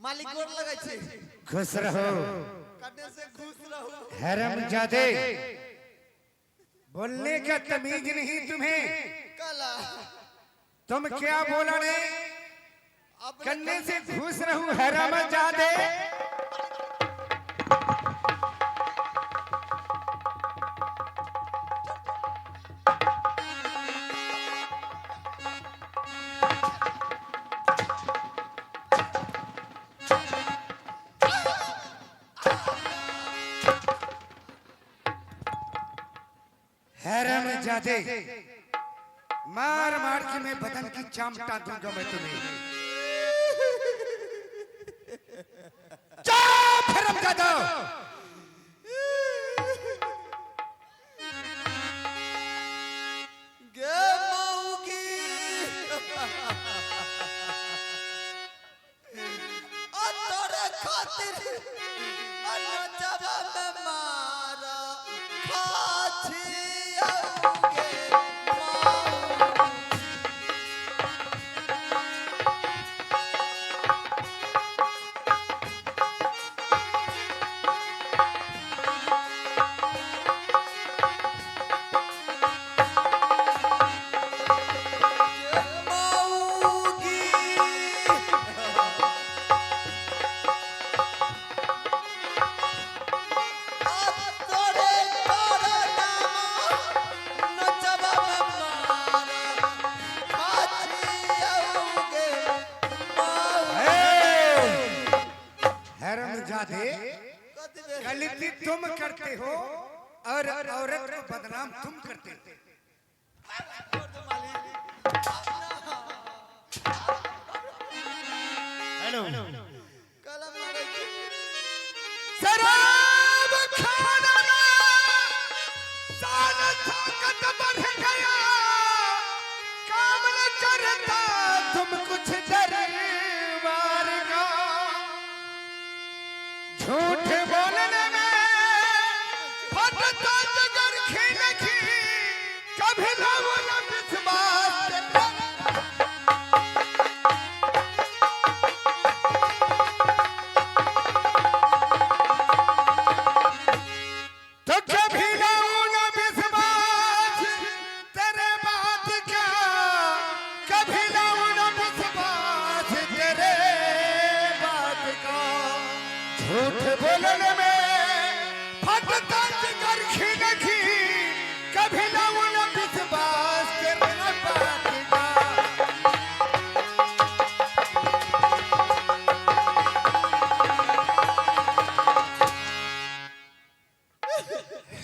मालिक गोर लगे छे। खुश रहो करने से खुश रहो। हरामजादे, बोलने का तमीज नहीं तुम्हें। कला तुम क्या बोला ने? करने से खुश रहूं हरामजादे। हरामजादे, मार मार के मैं बदन की चामटा दूंगा मैं तुम्हें। चुप हरामजादा। गे मौगी तोरे खातिर नचबा में मारा खाछी आओगे गलती तुम करते हो और औरत को बदनाम तुम करते हो। हेलो शराब खाना सारा ताकत बढ़ गया, काम न करता तुम कुछ दरबार का। झूठ बोलने में फटता जिगर खिन खी, कभी न बोला विश्वास। तो कभी न बोला विश्वास तेरे बात का, कभी न बोला विश्वास तेरे बात का। झूठ बोलने में फटता जिगर खिन खी, कभी न बोला विश्वास तेरे बात का।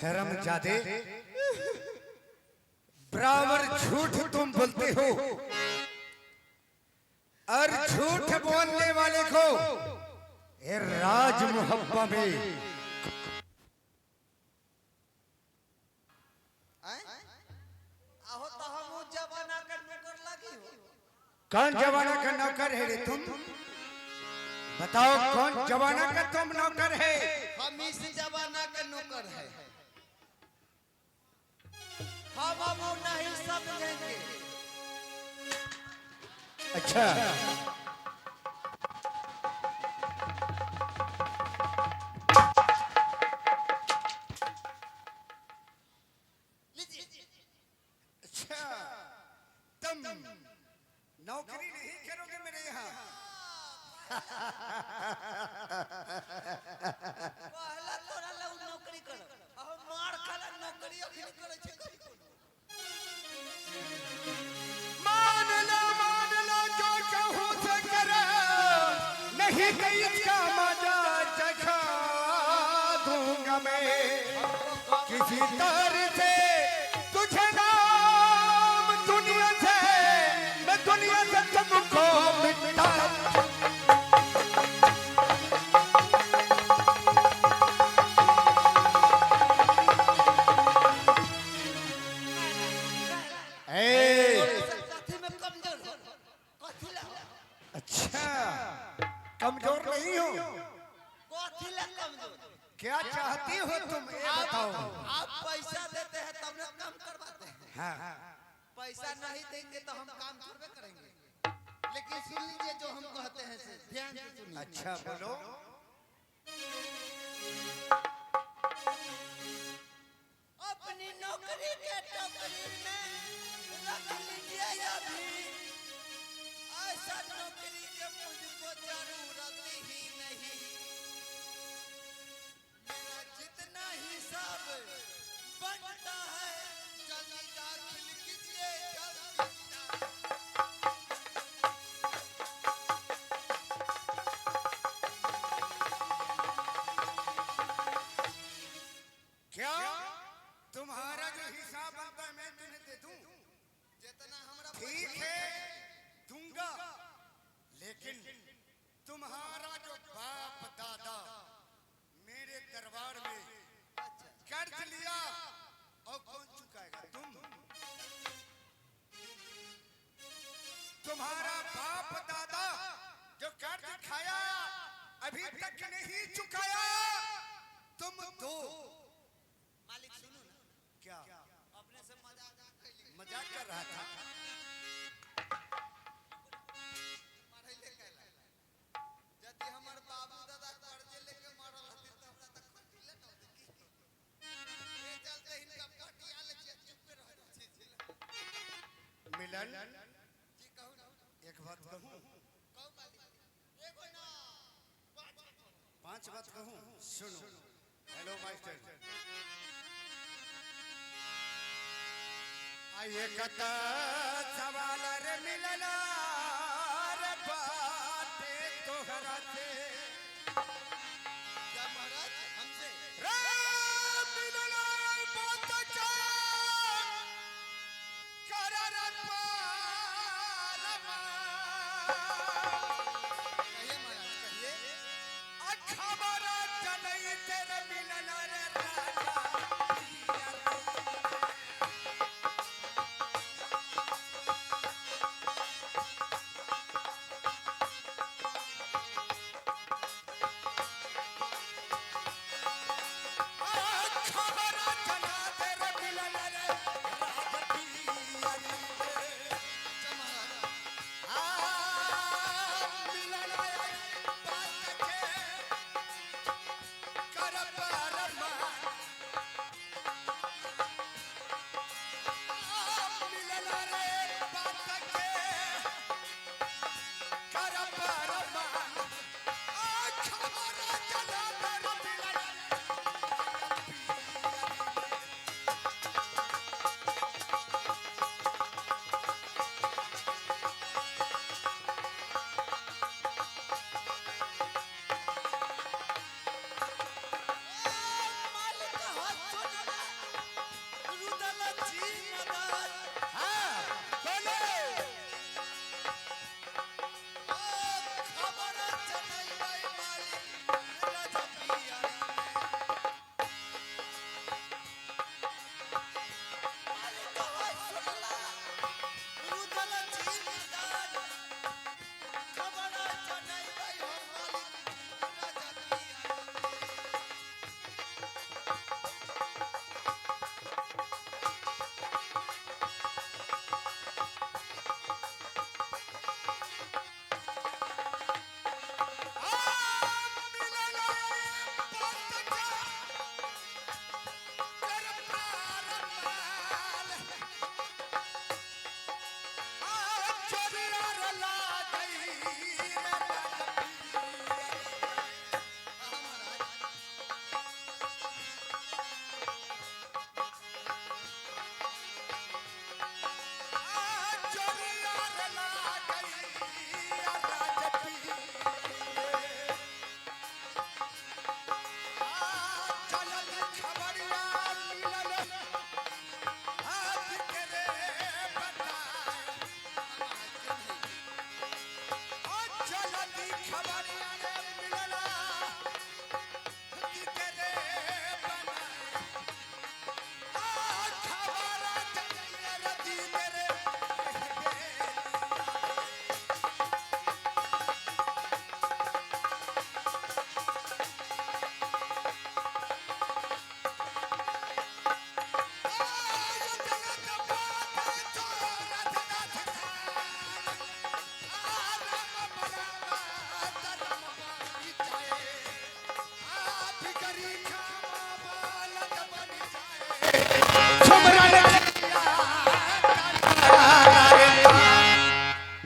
हरामजादे, बराबर झूठ तुम बोलते हो और झूठ बोलने वाले को ये राज मुहब्बा में आहो तो हम जवाना कर नौकर लगी हो। कौन जवाना का नौकर है रे तुम? बताओ कौन जवाना का तुम नौकर है? हम इस जवाना के नौकर है। हम अब नहीं समझेंगे। अच्छा अच्छा, तुम नौकरी नहीं करोगे मेरे यहाँ? पहला तोरा ला नौकरी करो। अब मार खाला नौकरी अखनी करे छे कहीं कोनो। मान लो जो कहूँ से करो, नहीं तो इसका मजा चखा दूंगा मैं। किसी तरह से तुझे नाम दुनिया से, मैं दुनिया से तुमको मिटा। अच्छा, कमजोर नहीं हो? क्या चाहती हो तुम ये बताओ। आप पैसा देते हैं तब ना काम करवाते हैं। हाँ। पैसा नहीं देंगे तो हम काम करवे करेंगे। लेकिन सुन लीजिए जो हम कहते हैं से ध्यान ध्यान से सुनिए। अच्छा बोलो। अपनी नौकरी के टोकरी में रख लीजिए अभी, ऐसा नौकरी के मुझको जरूरत ही नहीं। मेरा जितना हिसाब बनता है जल्दी दाखिल कीजिए, जल्दी। क्या तुम्हारा जो हिसाब बनता है मैं तुम्हें दे दूं? जितना हमरा ठीक है दूंगा, लेकिन तुम्हारा जो बाप दादा मेरे दरबार में कर्ज लिया और कौन चुकाएगा? तुम्हारा बाप दादा जो कर्ज खाया अभी तक नहीं चुकाया, तुम दो। मालिक सुनो ना, क्या अपने से मजाक कर रहा था? यदि हमार बाबू दादा कर्जे लेके मरल हती त हमरा तक खटिले न होती। ये चलते इनका पटिया ले चुप रह छी। मिलन जी कहू ना, एक बात कहूं? कहू मालिक। एगो ना पांच बात कहूं? सुनो। Hello master. आइए कता सवाल रे मिलना रे बाते तोहरा से क्या महाराज हमसे रे मिलना बात क्या कर रे पारमा कहिए महाराज कहिए। खबर चलई तेरे मिलना रे राजा। मालिक हाथ छोड़ना, रुदल जी मदद। खबर चलई भाई मालिक राजा पिया। मालिक हाथ छोड़ला, रुदल जी मदद। खबर चलई भाई हो मालिक राजा पिया।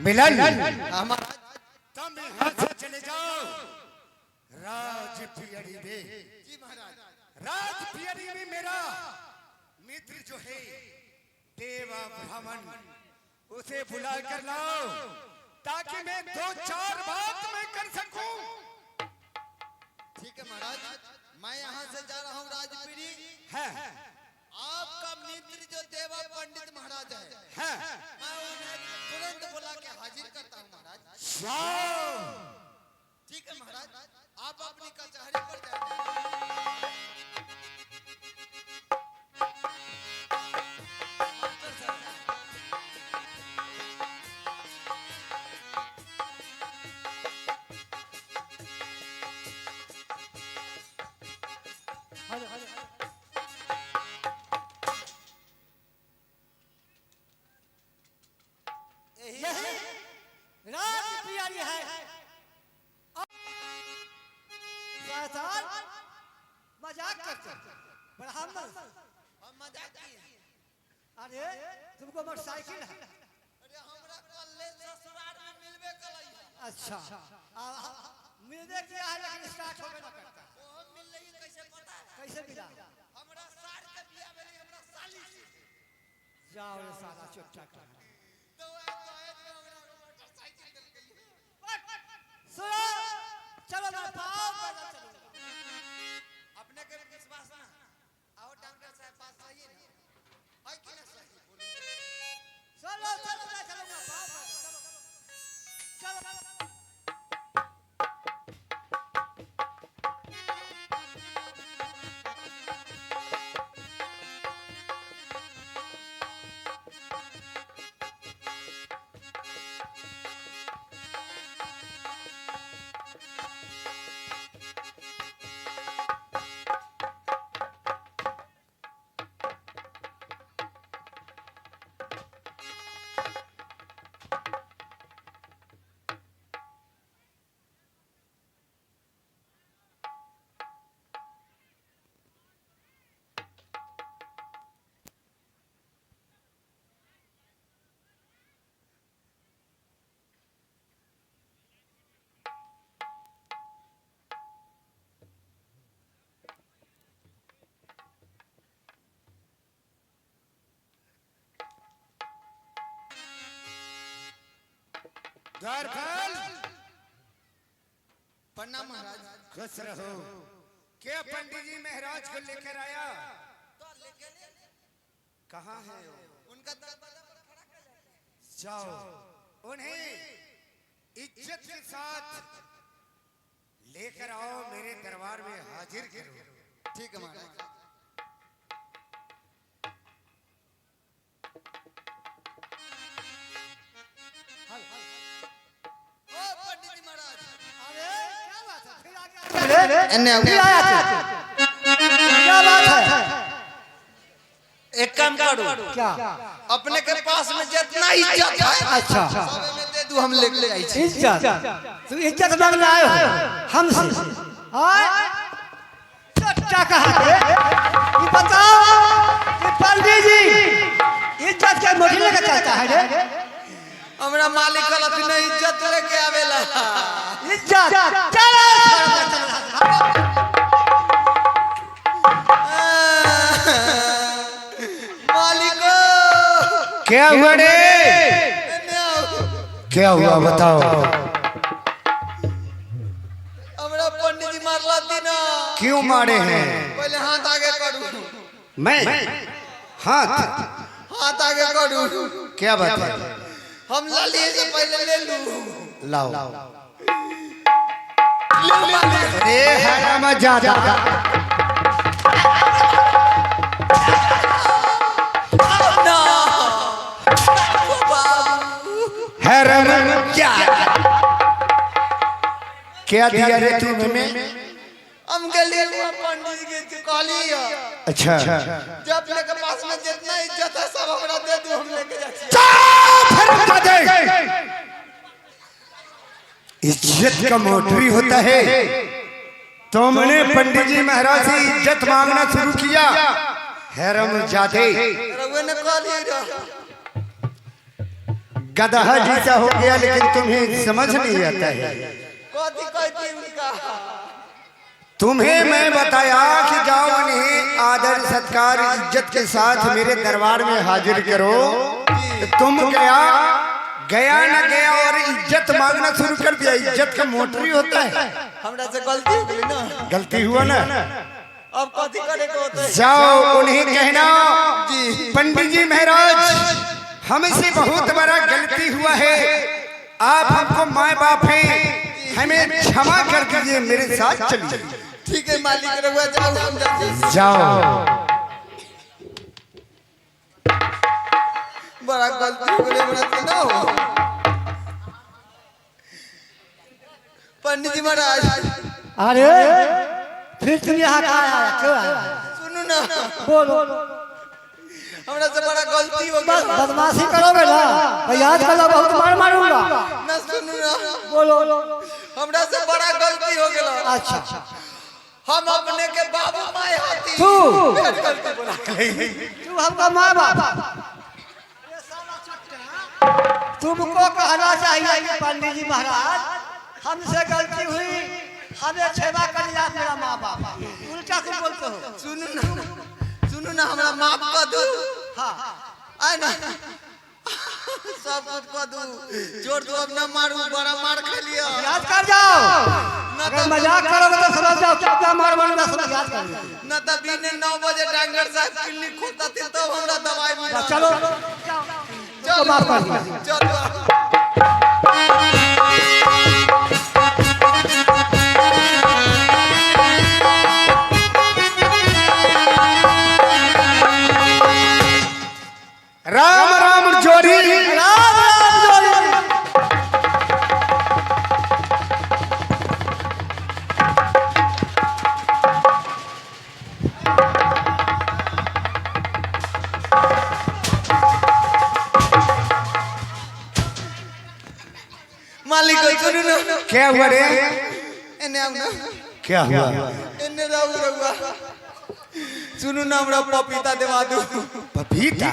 बिलाल हमारा तुम यहाँ से चले जाओ राज पियरी में। जी महाराज। राज पियरी में मेरा मित्र जो है देवा ब्राह्मण, उसे बुला कर लाओ ताकि मैं 2-4 बात मैं कर सकूं। ठीक है महाराज, मैं यहाँ से जा रहा हूँ राजपीरी। है आपका मित्र जो देवा पंडित महाराज है मैं उन्हें तुरंत बुला के हाजिर करता हूँ महाराज। ठीक है महाराज, आप अपनी कचहरी पर जाइए। राज पियारी है। शैतान मजाक करते ब्राह्मण। हम मजाक किए। अरे तुमको मोटरसाइकिल है? अरे हमरा कल ससुराल में मिलबे कलई है। अच्छा मिलने किया है लेकिन स्टार्ट होबे ना करता। वो हम मिल रही कैसे पता है? कैसे मिला? हमरा सार के बिया भेली हमरा साली से। जाओ रे साला चुपचाप कर। तो हमरा मोटरसाइकिल दे गई। सुनो चलो ना पाओ पैदल चलो। अपने के विश्वास ना आओ डॉक्टर साहब पास आइए ना। है कि ना सही बोलो। चलो चलो ना चलो ना पाओ पैदल चलो चलो। द्वारपाल प्रणाम महाराज। खुश रहो। क्या पंडित जी महाराज को लेकर आया? तो लेके ले कहाँ है वो? उनका दरवाजा पर खड़ा कर ले। जाओ उन्हें इज्जत के साथ लेकर आओ, मेरे दरबार में हाजिर करो। ठीक है महाराज। ओ पंडित जी महाराज। अरे क्या बात है? फिर आके एने फिर आया थे। क्या बात है? एक काम करो, क्या? अपने के पास में जितना इज्जत है अच्छा सबे में दे दू, हम लेके आई छी। इज्जत तू इज्जत मांगने आए हो हमसे? चट्टा कहा के ये बताओ कि पंडित जी इज्जत के मोटी लेके चलता है रे? हमरा मालिक गलत नहीं इज्जत लेके आवेला। इज्जत चलो मालिक क्या हुआ रे? क्या हुआ बताओ। हमरा पंडित जी मारला दिन। क्यों मारे हैं? पहले हाथ आगे करू। मैं हाथ हाथ आगे करू। क्या बात है? हम लाली से पहले ले लूं। लाओ। अरे हराम ज्यादा हराम क्या क्या दिया रे तू में? हम गले हुआ पंडित जी के काली है। अच्छा जब अपने के पास में जितना इज्जत है सब हमरा दे दू, हम लेके जाते। इज्जत का मोटरी होता है। तुमने पंडित जी महाराज से इज्जत मांगना शुरू किया। हैरम जाते रघुवे ने काली रे गदहा जैसा हो गया, लेकिन तुम्हें समझ नहीं आता है। कथी कहती उनका? तुम्हें मैं बताया कि जाओ उन्हें आदर सत्कार इज्जत के साथ मेरे दरबार में हाजिर करो, तो तुम गया न गया और इज्जत मांगना शुरू कर दिया। इज्जत का मोटरी होता है। हमरा से गलती हो गई ना। गलती हुआ ना, अब कथी करे को होता है? जाओ उन्हें कहना जी पंडित जी महाराज, हमसे बहुत बड़ा गलती हुआ है, आप हमको माँ बाप हैं, हमें क्षमा कर दीजिए, मेरे साथ चलिए। ठीक है मालिक, रहुआ जाओ, हम जाते। जाओ। बड़ा गलती हो गई, बड़ा तो ना हो। पंडित जी महाराज, अरे फिर तुम यहाँ कहाँ आया, क्यों आया? सुनो ना, बोलो। हमरा से बड़ा गलती हो बस गई। बदमाशी करोगे ना तो याद कर लो, बहुत मार मारूंगा। ना सुनो ना, बोलो। हमरा से बड़ा गलती हो गई। अच्छा, हम अपने के बाबू माए हाथी। तू गलती बोला। तू हमका माँ बाप, तुमको कहना चाहिए कि पंडित जी महाराज, हमसे गलती हुई, हमें क्षमा कर दिया मेरा माँ बाप। उल्टा तुम बोलते हो। सुनो ना, हमरा माफ कर दो। हाँ, आए ना, सब कुछ कर दो। जोर तो अब ना मारू, बड़ा मार खा लिया। याद कर जाओ। अगर मजाक करोगे तो समझ जाओ क्या मार मारूंगा, सब याद कर लो। न तब दिन 9 बजे डॉक्टर साहब क्लिनिक खोलता थे, तब हमरा दवाई मिला। चलो चलो माफ कर दिया। चलो। राम राम जोड़ी, राम राम जोड़ी। मालिक सुनो ना, क्या हुआ रे? एने आओ ना, क्या हुआ? एने रहुआ। सुनो ना, हमरा पपीता देवा दो। पपीता?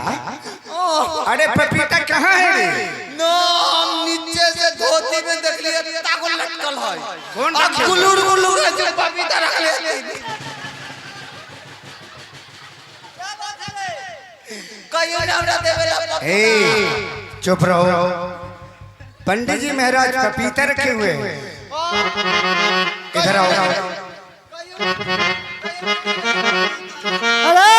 अरे पपीता कहाँ है रे? ना, हम नीचे से धोती में देख लिया, तागो लटकल है। कौन अब रखे? गुलुर है जो पपीता रख ले। कहियो ना हमरा देवेला। ए चुप रहो। पंडित जी महाराज पपीता रखे हुए हैं। इधर आओ। अरे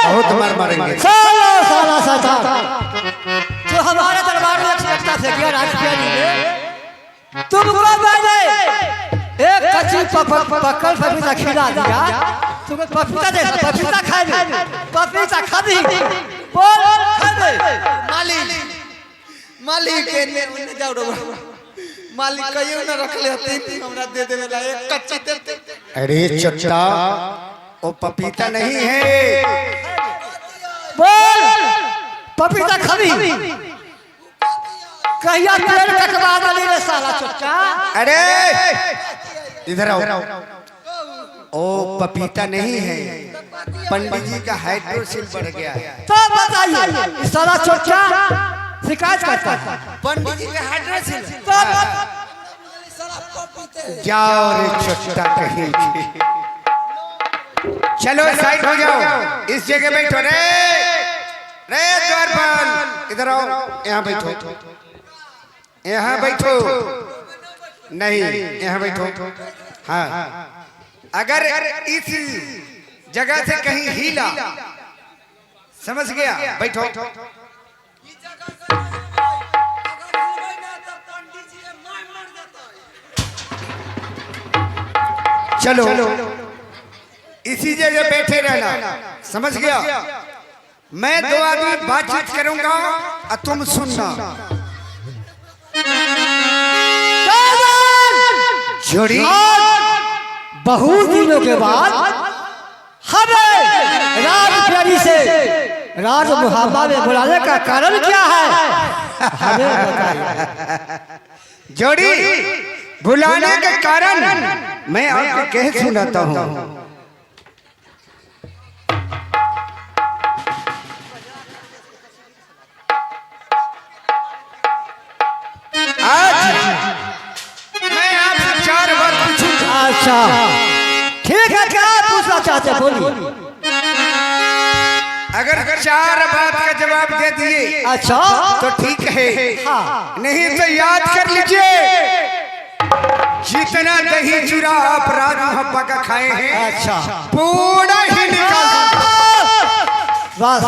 बहुत मार मारेंगे। साला शैतान, जो हमारे दरबार में एकता से किया राज किया ने, तुमको मैंने एक कच्ची पकल पपीता खिला दिया, तुम्हें पपीता दे, पपीता खाए, पपीता खा दी, बोल खा दे। मालिक ने जाओ रो। मालिक कहियो ना रख ले, तीन हमरा दे देवेला, एक कच्ची दे। अरे चट्टा, वो पपीता नहीं है। बोल पपीता खावी, कहिया पेड़ कटवा वाली रे साला चच्चा। अरे इधर आओ। ओ पपीता नहीं है, पंडित जी का हाइड्रोसिल बढ़ गया है। तो बताइए साला चच्चा शिकायत करता है। पंडित जी के हाइड्रोसिल। जाओ रे चट्टा कहीं की। चलो साइड हो जाओ, इस जगह बैठो रे। रे द्वारपाल इधर आओ, यहाँ बैठो, यहाँ बैठो। नहीं, यहाँ बैठो। हाँ, अगर इस जगह से कहीं हिला, समझ गया? बैठो। चलो इसी जगह बैठे रहना, समझ गया? मैं दो आदमी बातचीत करूंगा और तुम सुनना। जोड़ी बहुत दिनों के बाद हमें राजप्यारी से राज मुहाबा में बुलाने का कारण क्या है, हमें बताइए। जोड़ी बुलाने का कारण मैं आपको कह सुनाता हूँ। अच्छा ठीक है, क्या पूछना चाहते हैं बोलिए। अगर 4 बात का जवाब दे दिए अच्छा तो ठीक है, हाँ। नहीं तो याद कर लीजिए जितना दही चूरा अपराध मोहब्बा का खाए हैं अच्छा पूरा ही निकाल बस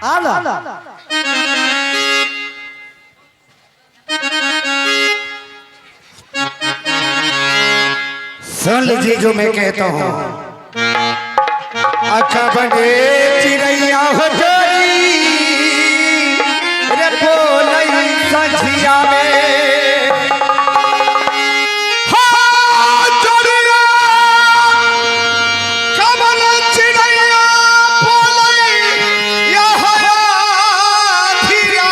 आला सुन लीजिए जो मैं कहता हूँ। अच्छा बने चिड़ैया हो जोरी रे बोलई संझिया में हाँ जोड़िया कमल चिड़ैया बोलई या हया धीरा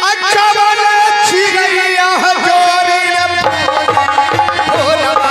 अच्छा बने चिड़ैया हो जोरी रे बोलवा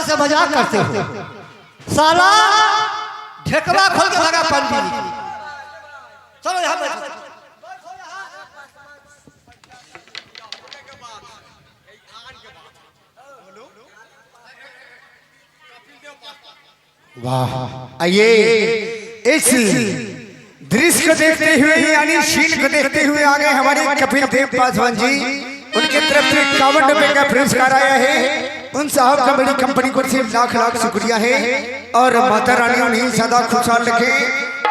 से मजाक करते हो साला ढेकवा खोल के लगा पंडित। चलो यहाँ बैठो। वाह आइए इस दृश्य को देखते हुए यानी शील को देखते हुए आ गए हमारे कपिल देव पासवान जी। उनके तरफ से 51 रुपए का पुरस्कार आया है। उन साहब का बड़ी कंपनी को से लाख लाख शुक्रिया है और माता रानी उन्हें सदा खुशहाल रखे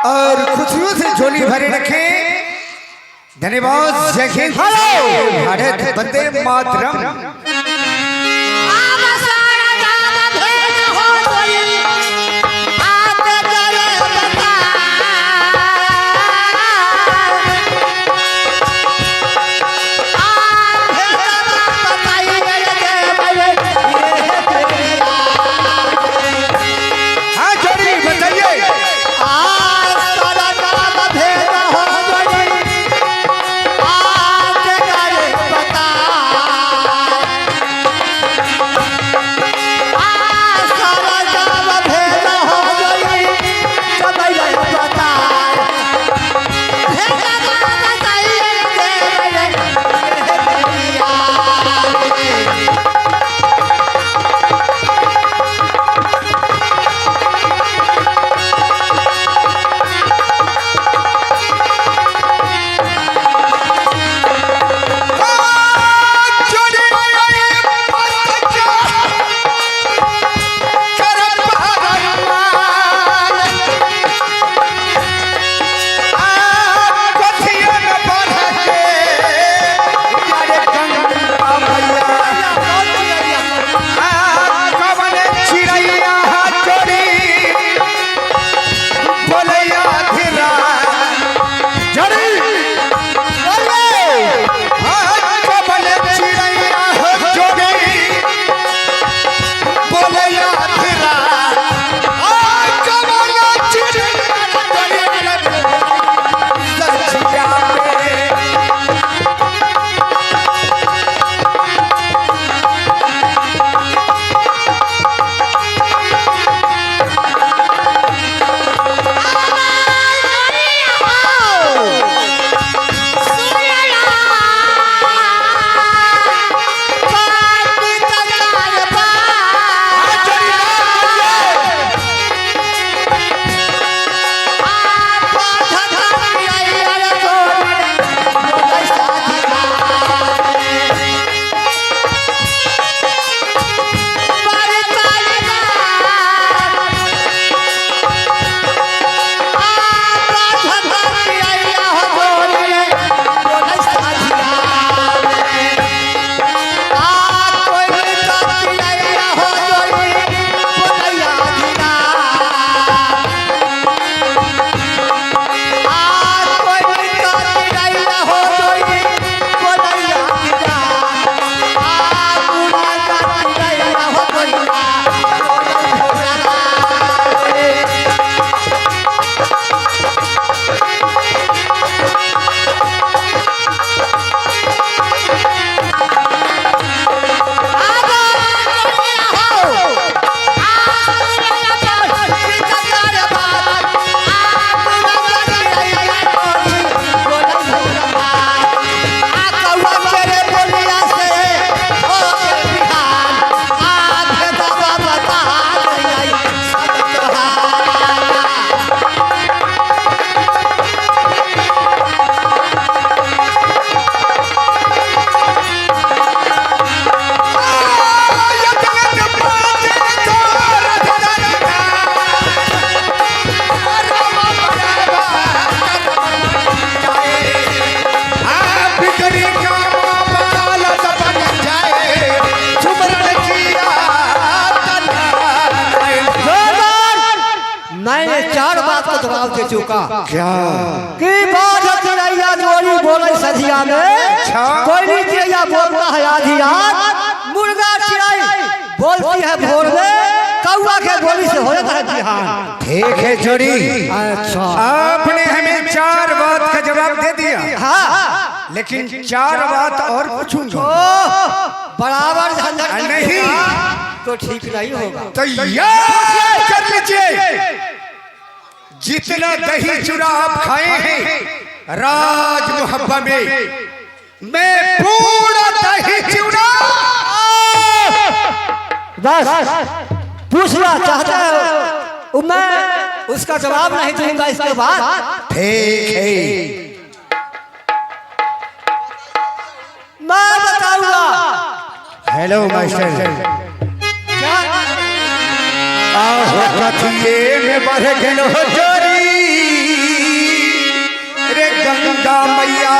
और खुशियों से झोली भरे रखे। धन्यवाद। जय हिंद, भारत वंदे मातरम। मैंने 4 बात का जवाब दे चुका क्या? कि बाज चिड़ैया जोड़ी बोले सजिया में, कोयली चिड़ैया बोलता है आधी रात, मुर्गा चिड़ै बोलती है भोर में, कौआ के बोली से हो जाता है बिहान। ठीक है जोड़ी, अच्छा आपने हमें 4 बात का जवाब दे दिया। हाँ, लेकिन 4 बात और पूछूंगा। बराबर झंझट नहीं तो ठीक नहीं होगा। तो याद कर लीजिए, जितना दही चूड़ा आप खाए हैं राज मुहब्बा में, मैं पूरा दही चूड़ा बस पूछना चाहता है, मैं उसका जवाब नहीं दूंगा इसके बाद। ठीक है, मैं बताऊंगा। हेलो मास्टर, क्या आहो कथिए में बढ़ गलो जोरी रे गंगा मैया,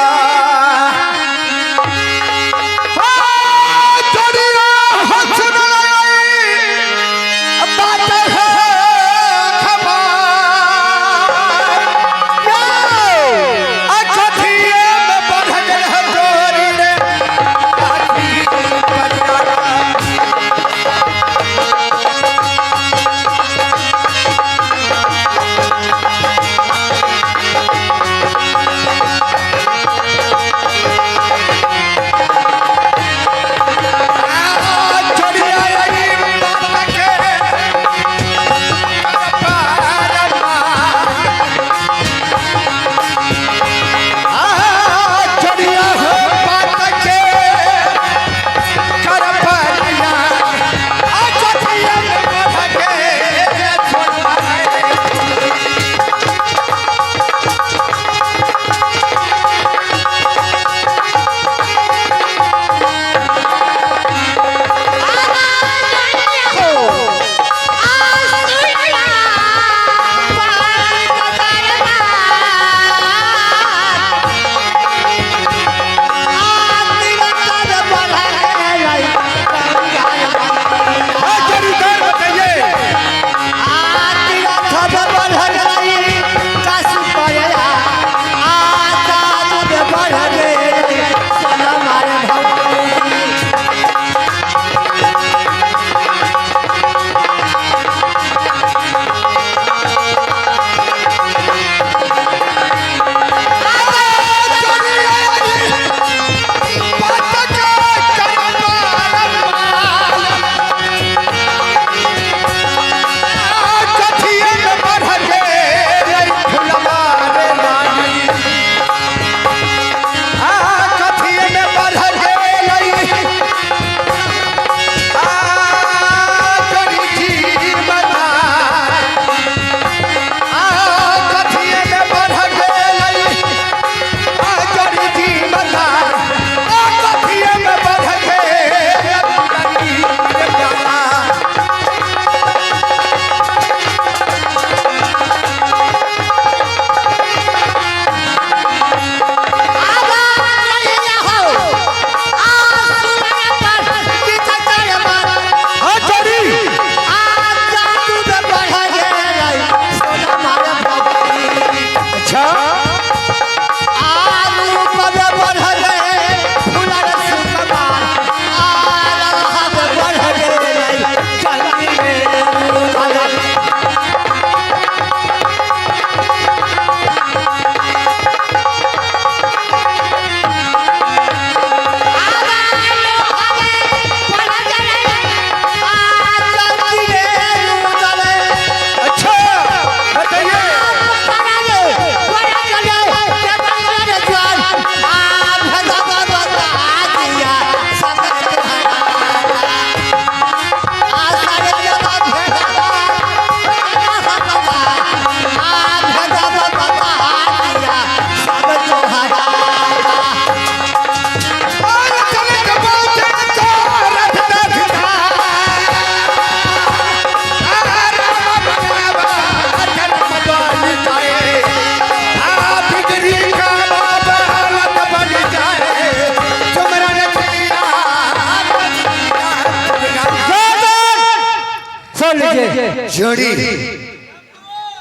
जोड़ी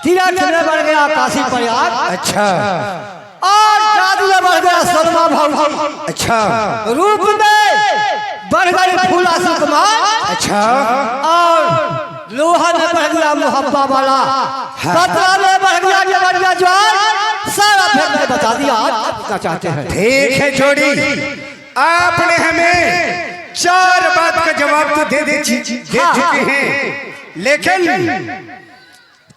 तीरथ में बढ़ गया काशी प्रयाग। अच्छा। और जादू में बढ़ गया शर्मा भाऊ। अच्छा। रूप में बढ़ गई फूला सुकुमार। अच्छा। और लोहा में बढ़ गया मुहब्बा वाला। पतरा में बढ़ गया जबरिया ज्वार। सारा फिर मैं बता दिया आप क्या चाहते हैं। ठीक है जोड़ी, आपने हमें 4 बात का जवाब तो दे चुके हैं, लेकिन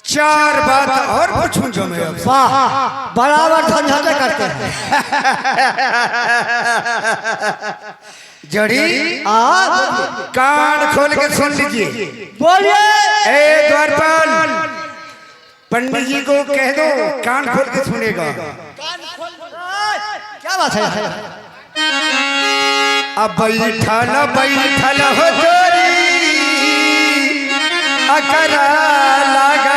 4 बात और पूछूं जो मैं आपसे। वाह, बराबर झंझटे करते हैं। जोड़ी कान खोल के सुन लीजिए। बोलिए। ए द्वारपाल, पंडित जी को कह दो कान खोल के सुनेगा। क्या बात है? अब बैठल हो जोड़ी अकरा लगा।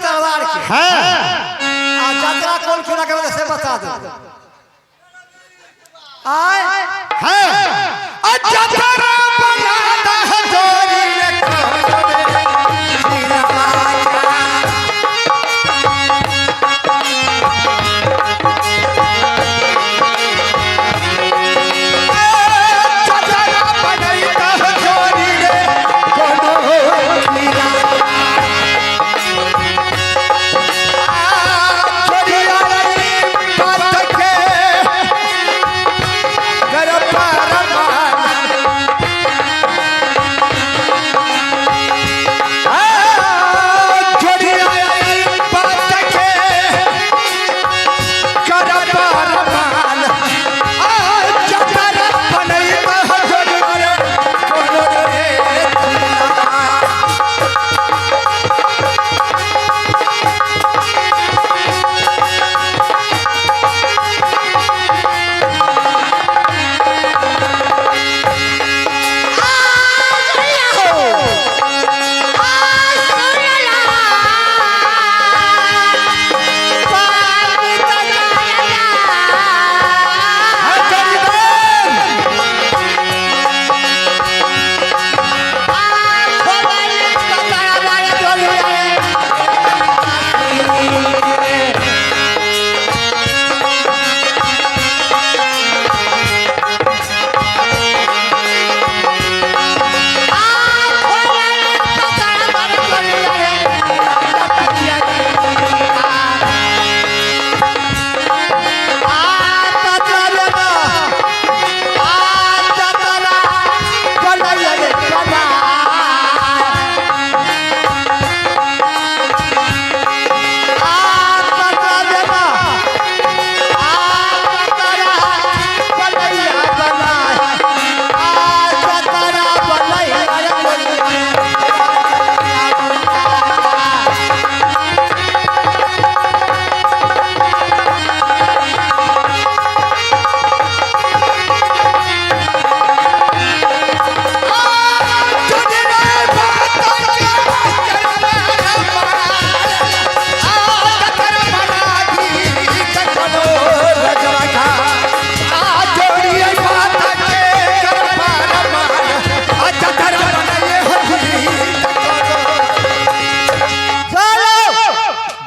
तलवार के है यात्रा कौन खुला के वजह से बता दो। आए है यात्रा बनाता है जोरी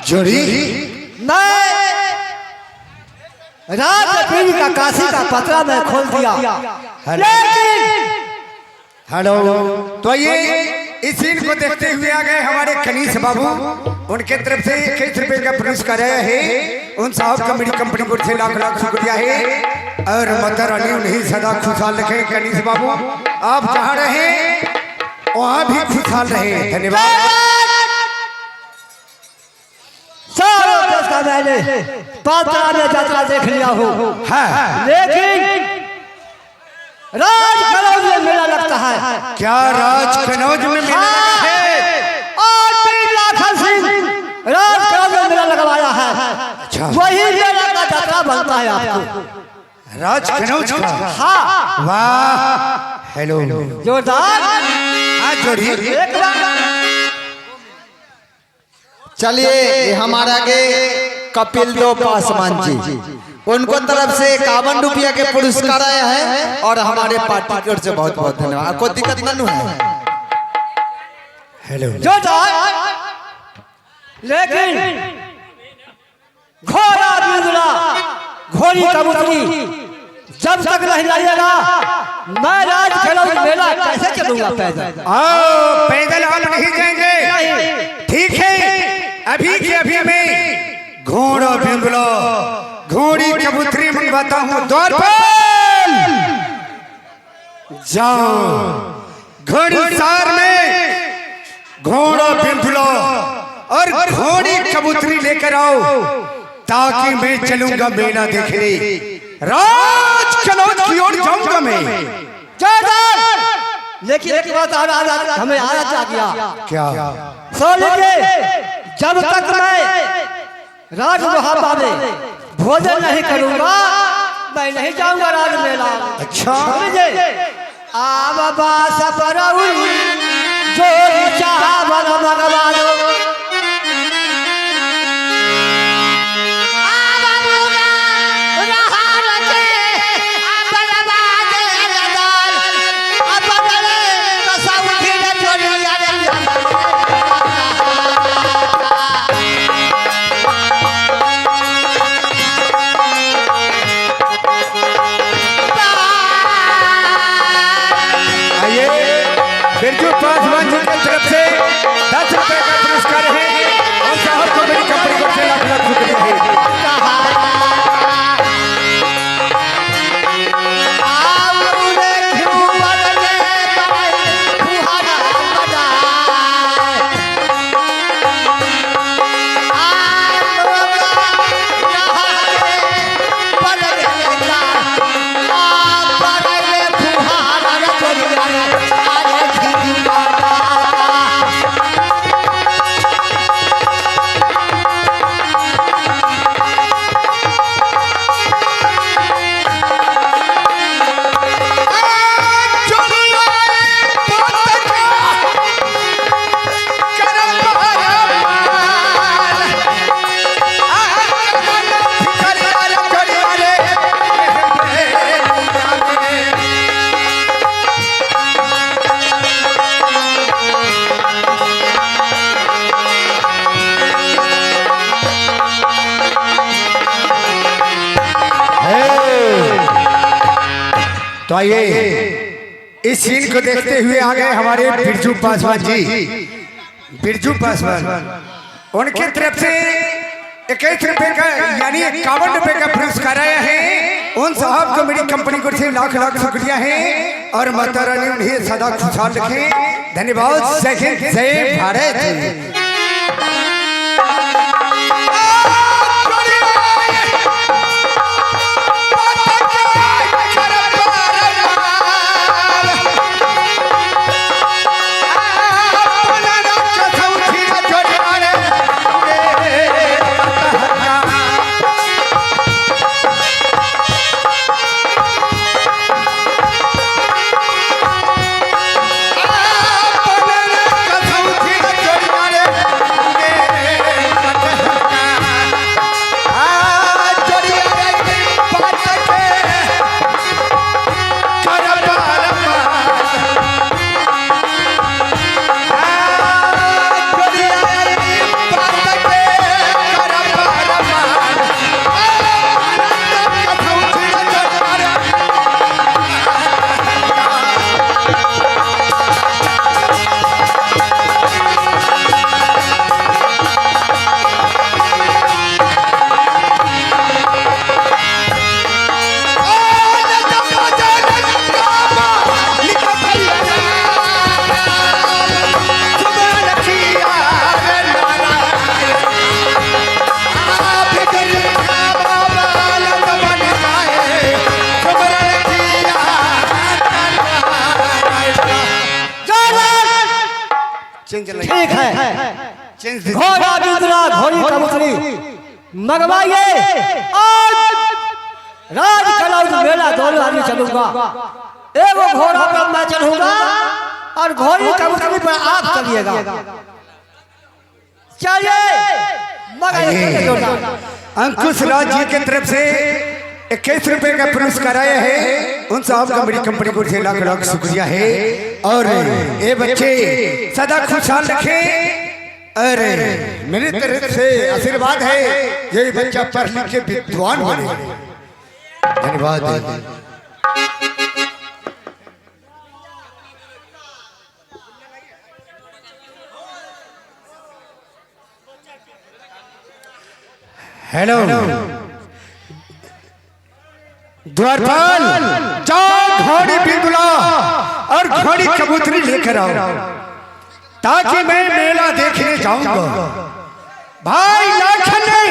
जोड़ी रात पीर का काशी का पतरा मैं खोल दिया, लेकिन हेलो तो ये इस सीन को देखते हुए आ गए हमारे कनीस बाबू, उनके तरफ से 21 रुपए का पुरस्कार है। उन साहब कमेडी कंपनी को से लाख लाख शुक्रिया है और मदर अली उन्हें सदा खुशहाल रखे। कनीस बाबू आप जहाँ रहे वहाँ भी खुशहाल रहे, धन्यवाद। सारों देश का मैंने पात्रा में यात्रा देख लिया हो, लेकिन राज कनौज में मेला लगता है। क्या राज कनौज में मेला है? और 3 लाख सिंह है आपको? राज कनौज का? हाँ वाह, हेलो, जोरदार। हाँ जोड़िए। एक बार चलिए हमारा आगे कपिल दो पासवान जी, उनको तरफ से 51 रुपया के पुरस्कार आया है और हमारे पार्टी की ओर से बहुत बहुत धन्यवाद। कोई दिक्कत नहीं है। हेलो, जोरदार। लेकिन घोड़ा बिंदुला घोड़ी कबूतरी जब तक नहीं लाइएगा मैं राज कनौज मेला कैसे चलूंगा पैदल? आओ, पैदल आप नहीं जाएंगे, ठीक है। अभी के अभी मैं घोड़ा बिंगलो घोड़ी कबूतरी मंगवाता हूँ द्वार पर। जाओ घोड़ीसार में घोड़ा बिंगलो और घोड़ी कबूतरी लेकर आओ, ताकि मैं चलूंगा मेला देखने, राज कनौज की ओर जाऊंगा मैं। लेकिन एक बात हमें आया आ गया क्या? सो लीजिए, जब तक मैं राज दुहाबा में भोजन नहीं करूंगा मैं नहीं जाऊंगा राज मेला। अच्छा, आब बास परऊ जो चावल भगवान बिरजू पासवान जी की तरफ से 10 रुपए का पुरस्कार है और साहब को मेरी कंपनी को 6 लाख लाख शुक्रिया है। तो आइए इस सीन को देखते हुए आ गए हमारे बिरजू पासवान जी। बिरजू पासवान उनकी तरफ से 21 रुपए का यानी 51 रुपए का पुरस्कार आया है। उन साहब को मेरी कंपनी को से लाख लाख शुक्रिया है और माता रानी उन्हें सदा खुशहाल रखे। धन्यवाद। जय हिंद, जय भारत। ठीक है, घोड़ा बिंदुला घोड़ी कबूतरी मंगवाइए और राज कलौज मेला दौड़ आदमी चलूंगा, एगो घोड़ा पर मैं चढ़ूंगा और घोड़ी कबूतरी पर आप चलिएगा। चलिए मगर अंकुश राज जी की तरफ से 21 रुपए का पुरस्कार आया है। उन साहब का बड़ी कंपनी को लाख लाख शुक्रिया है। और ये बच्चे सदा खुशहाल रखे। अरे मेरी तरफ से आशीर्वाद है, ये बच्चा पढ़ लिख के विद्वान बने। धन्यवाद। हेलो द्वारपाल, जाओ घोड़ी बिलबुला और घोड़ी कबूतरी लेकर आओ ताकि मैं मेला देखने जाऊंगा। भाई लाखन ने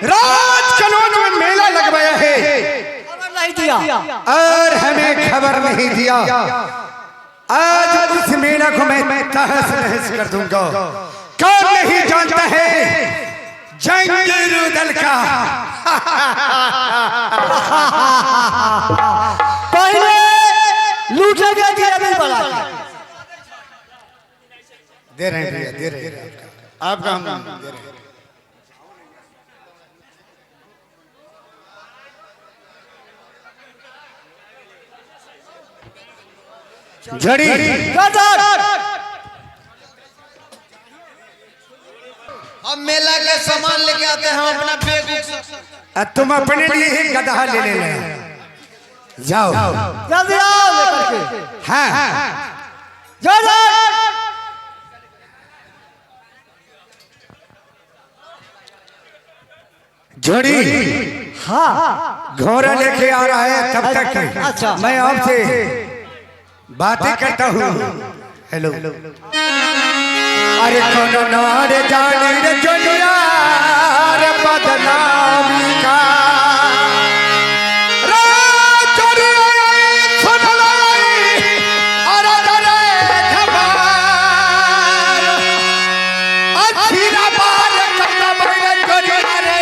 राज कलोज में मेला लगवाया है, खबर नहीं दिया और हमें खबर नहीं दिया। आज उस मेला को मैं तहस नहस कर दूंगा। कौन नहीं जानता है जंगीरू दल का पहले लूटेगा दिया नहीं बड़ा दे रहे हैं, दे रहे हैं आपका हम दे रहे हैं। झड़ी हम मेला के सामान लेके आते हैं, हम अपना बैग तुम अपने लिए ही गधा ले लेना। जाओ जल्दी आओ लेकर के। हाँ जल्दी झड़ी हाँ घोड़ा लेके आ रहा है, तब तक अच्छा। मैं आपसे बातें करता हूँ। हेलो अरे कौन नार जाने रे जोनिया रे बदनामी का रे जोनिया सुन लाई अरे रे खबर अच्छी ना बार करता मेरे जोनिया रे।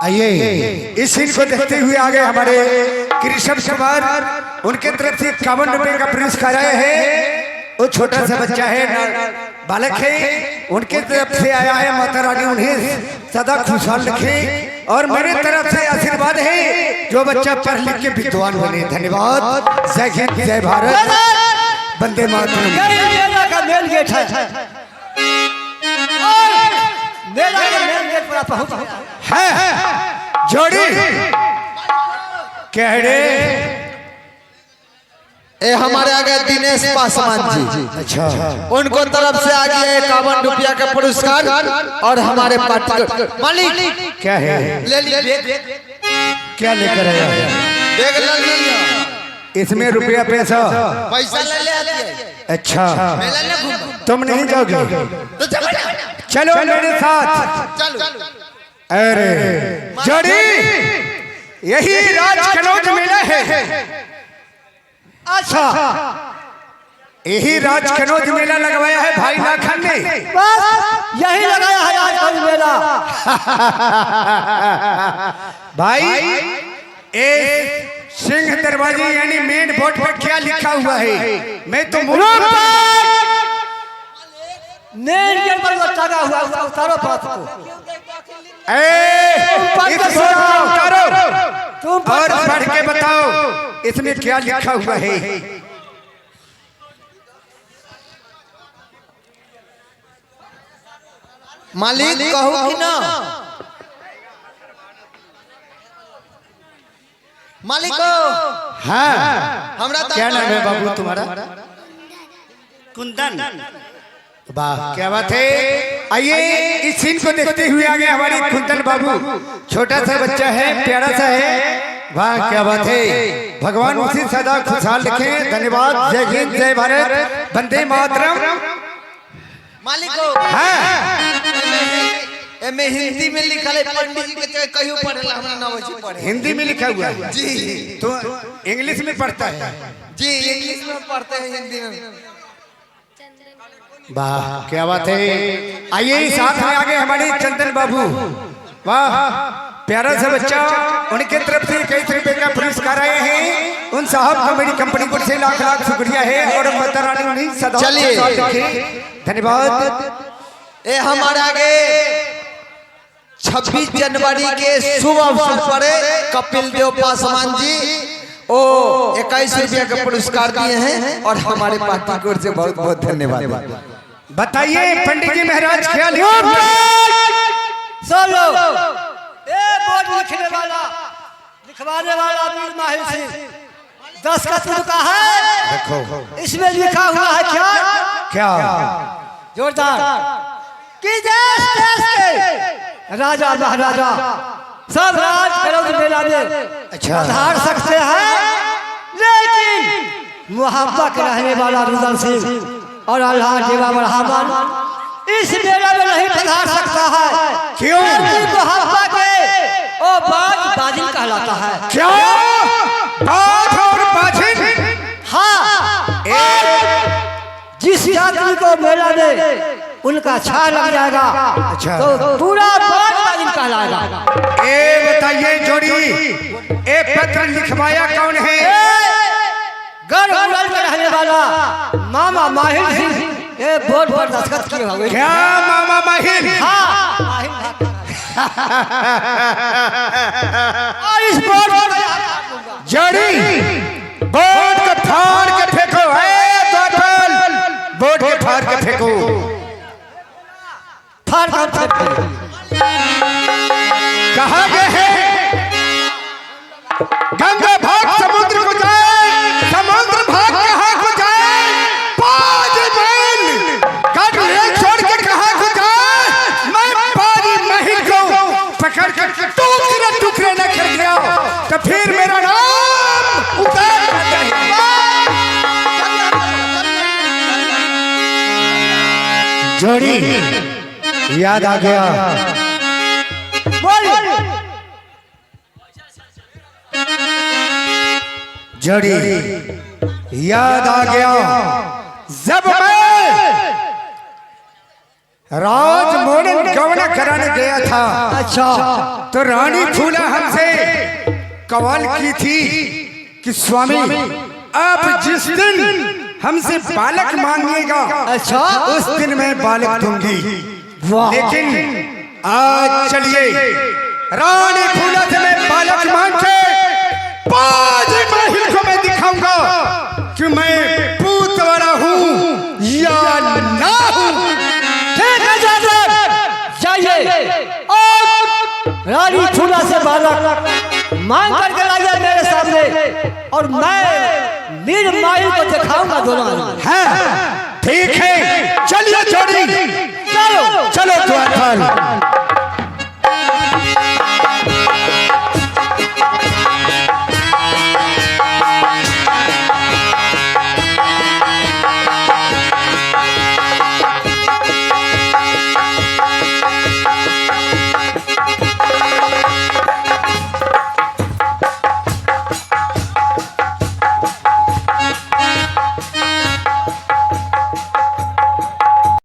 आइए इस सीन को देखते हुए आगे हमारे कृष्ण कुमार, उनके तरफ से 51 रुपए का पुरस्कार आया है। वो छोटा सा बच्चा है, बालक है, उनके तरफ से आया है। माता रानी उन्हें सदा खुशहाल रखे और मेरे तरफ से आशीर्वाद है जो बच्चा पढ़ लिख के विद्वान बने। धन्यवाद। जय हिंद, जय भारत, वंदे मातरम। मेला का मेल गेट है। मेला के मेन गेट पर पहुंच गया है जोड़ी कह रे ये हमारे आगे दिनेश पासवान जी। अच्छा उनको तरफ से आ गया 51 रुपया का पुरस्कार और हमारे पार्टी मालिक क्या है ले लीजिए क्या लेकर आया है देख लिया इसमें रुपया पैसा पैसा ले ले अच्छा मेला में घूम तुम नहीं जाओगे तो चलो चलो मेरे साथ चलो अरे जोड़ी यही राज कनौज मेला है अच्छा यही राज कनौज मेला लगवाया है भाई लाखन ने बस यही लगाया है आज का मेला भाई ए सिंह दरवाजे यानी मेन बोर्ड पर क्या लिखा हुआ है मैं तो मेन गेट पर लगा हुआ उसका उतारो पास को इसको उतारो तुम और पढ़ के बताओ इसमें क्या लिखा हुआ है मालिक कहो कि ना मालिक हाँ हमरा क्या नाम है बाबू तुम्हारा कुंदन वाह क्या बात है आइए इस सीन को देखते हुए आगे हमारे कुंदन बाबू छोटा सा बच्चा है प्यारा सा है वाह क्या बात है भगवान उसी सदा खुशहाल रखें धन्यवाद जय हिंद जय भारत वंदे मातरम मालिक हाँ एमे हिंदी में लिखा है पंडित जी के कहियो पढ़ेला हमरा ना वैसे पढ़े हिंदी में लिखा हुआ है जी तो इंग्लिश में पढ़ता है जी इंग्लिश में पढ़ते हैं हिंदी में वाह क्या बात है आइए साथ में आगे हमारे चंदन बाबू वाह प्यारा सा बच्चा उनके तरफ से 21 रुपए का पुरस्कार आए हैं उन साहब को मेरी कंपनी को से लाख लाख शुक्रिया है और माता रानी उन्हें सदा चलिए। साथ रखे धन्यवाद ए हमारे आगे 26 जनवरी के शुभ अवसर पर कपिल देव पासवान जी ओ 21 रुपया का पुरस्कार दिए हैं और हमारे पार्टी की ओर से बहुत बहुत धन्यवाद। बताइए पंडित जी महाराज क्या सोलो ए बोर्ड लिखने वाला लिखवाने वाला वीर माहिर सिंह 10 का तुमका है देखो इसमें लिखा हुआ है क्या क्या जोरदार कि देश देश के राजा महाराजा सब राज कनौज मेला में अच्छा पधार सकते हैं लेकिन मुहब्बा के रहने वाला रुदल सिंह और अल्लाह देवा रहमान इस मेला में नहीं पधार सकता है क्यों मुहब्बा के ओ बाज बाजिल कहलाता है क्या बात और बाजिल हाँ जिस यात्री को मेला में उनका छा लग जाएगा अच्छा तो पूरा बाज बाजिल कहलाएगा ए बताइए जोड़ी ए पत्र लिखवाया कौन है गढ़ में रहने वाला मामा माहिर सिंह ये बोर्ड पर दस्तखत किए हुए क्या मामा माहिर हाँ माहिर और इस बोर्ड पर जड़ी बोर्ड को फाड़ के फेंको बोर्ड के फाड़ के फेंको फाड़ कर फेंको कहा गए हैं गंगा भाग समुद्र को जाए समुद्र भाग कहाँ को जाए पाँच मील कट ले छोड़ के कहाँ को जाए मैं पारी महिल को पकड़ कर टुकड़े टुकड़े न कर गया तो फिर मेरा नाम उतार जोड़ी याद आ गया जोड़ी याद आ गया जब मैं राज मोड़न गवना कराने गया था अच्छा तो रानी फूला हमसे कवाल की थी कि स्वामी आप जिस दिन हमसे बालक मांगिएगा अच्छा उस दिन मैं बालक दूंगी वाह लेकिन आज चलिए रानी फूला से मैं बालक मांग के पाँच महिल को मैं दिखाऊंगा कि मैं पूत वाला हूँ या ना हूँ ठीक है जाइए गाड़ी चूल्हा से बालक मांग करके लाइए मेरे सामने और मैं मीर माइल को दिखाऊंगा दोनों आदमी। हाँ ठीक है, चलिए जोड़ी, चलो चलो द्वारपाल।